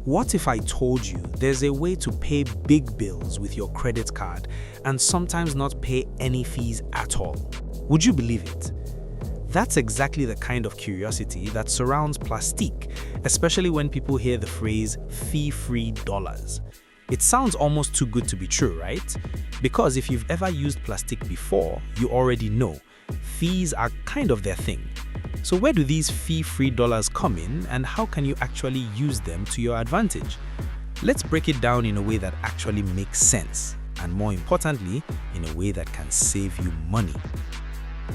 What if I told you there's a way to pay big bills with your credit card and sometimes not pay any fees at all? Would you believe it? That's exactly the kind of curiosity that surrounds Plastiq, especially when people hear the phrase fee-free dollars. It sounds almost too good to be true, right? Because if you've ever used Plastiq before, you already know fees are kind of their thing. So where do these fee-free dollars come in, and how can you actually use them to your advantage? Let's break it down in a way that actually makes sense, and more importantly, in a way that can save you money.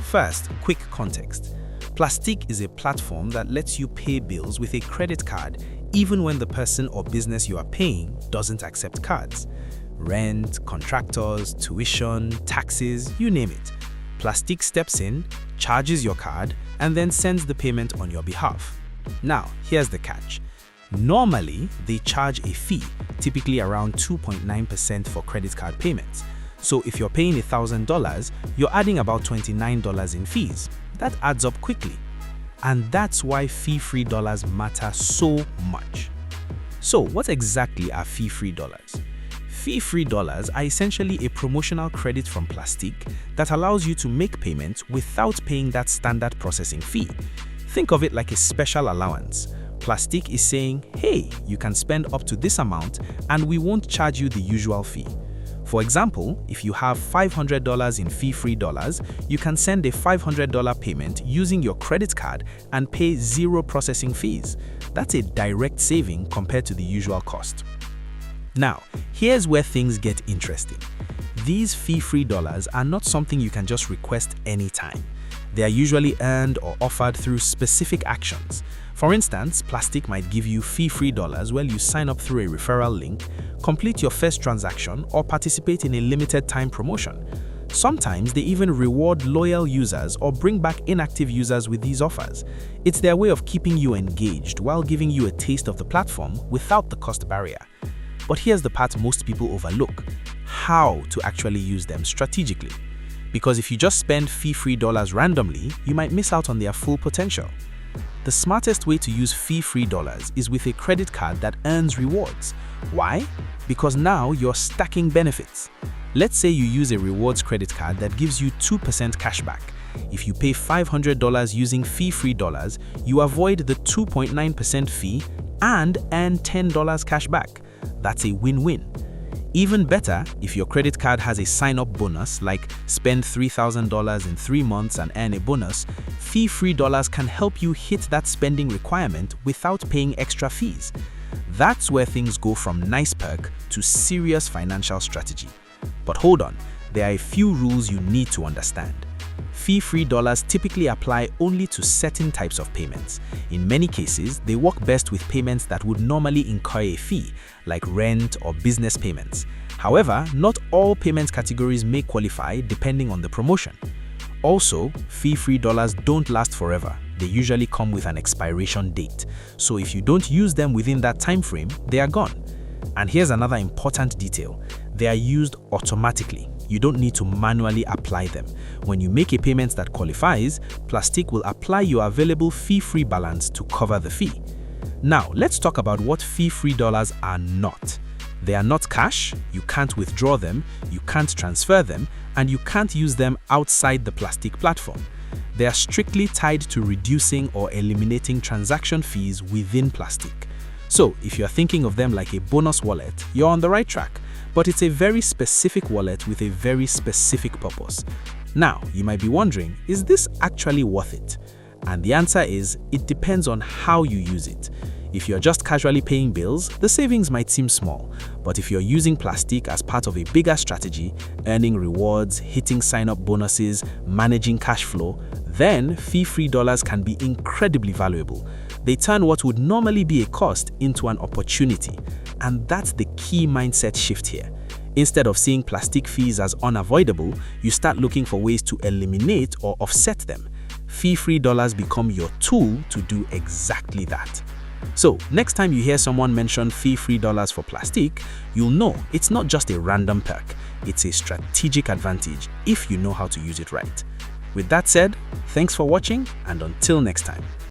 First, quick context. Plastiq is a platform that lets you pay bills with a credit card even when the person or business you are paying doesn't accept cards. Rent, contractors, tuition, taxes, you name it. Plastiq steps in, charges your card, and then sends the payment on your behalf. Now, here's the catch. Normally, they charge a fee, typically around 2.9% for credit card payments. So if you're paying $1,000, you're adding about $29 in fees. That adds up quickly. And that's why fee-free dollars matter so much. So what exactly are fee-free dollars? Fee-free dollars are essentially a promotional credit from Plastiq that allows you to make payments without paying that standard processing fee. Think of it like a special allowance. Plastiq is saying, hey, you can spend up to this amount and we won't charge you the usual fee. For example, if you have $500 in fee-free dollars, you can send a $500 payment using your credit card and pay zero processing fees. That's a direct saving compared to the usual cost. Now, here's where things get interesting. These fee-free dollars are not something you can just request anytime. They are usually earned or offered through specific actions. For instance, Plastiq might give you fee-free dollars while you sign up through a referral link, complete your first transaction, or participate in a limited time promotion. Sometimes they even reward loyal users or bring back inactive users with these offers. It's their way of keeping you engaged while giving you a taste of the platform without the cost barrier. But here's the part most people overlook: how to actually use them strategically. Because if you just spend fee-free dollars randomly, you might miss out on their full potential. The smartest way to use fee-free dollars is with a credit card that earns rewards. Why? Because now you're stacking benefits. Let's say you use a rewards credit card that gives you 2% cashback. If you pay $500 using fee-free dollars, you avoid the 2.9% fee and earn $10 cashback. That's a win-win. Even better, if your credit card has a sign-up bonus, like spend $3,000 in 3 months and earn a bonus, fee-free dollars can help you hit that spending requirement without paying extra fees. That's where things go from nice perk to serious financial strategy. But hold on, there are a few rules you need to understand. Fee-free dollars typically apply only to certain types of payments. In many cases, they work best with payments that would normally incur a fee, like rent or business payments. However, not all payment categories may qualify depending on the promotion. Also, fee-free dollars don't last forever. They usually come with an expiration date. So if you don't use them within that time frame, they are gone. And here's another important detail: they are used automatically. You don't need to manually apply them. When you make a payment that qualifies, Plastiq will apply your available fee-free balance to cover the fee. Now, let's talk about what fee-free dollars are not. They are not cash, you can't withdraw them, you can't transfer them, and you can't use them outside the Plastiq platform. They are strictly tied to reducing or eliminating transaction fees within Plastiq. So, if you're thinking of them like a bonus wallet, you're on the right track. But it's a very specific wallet with a very specific purpose. Now, you might be wondering, is this actually worth it? And the answer is, it depends on how you use it. If you're just casually paying bills, the savings might seem small. But if you're using Plastiq as part of a bigger strategy, earning rewards, hitting sign-up bonuses, managing cash flow, then fee-free dollars can be incredibly valuable. They turn what would normally be a cost into an opportunity. And that's the key mindset shift here. Instead of seeing Plastiq fees as unavoidable, you start looking for ways to eliminate or offset them. Fee-free dollars become your tool to do exactly that. So, next time you hear someone mention fee-free dollars for Plastiq, you'll know it's not just a random perk. It's a strategic advantage if you know how to use it right. With that said, thanks for watching, and until next time.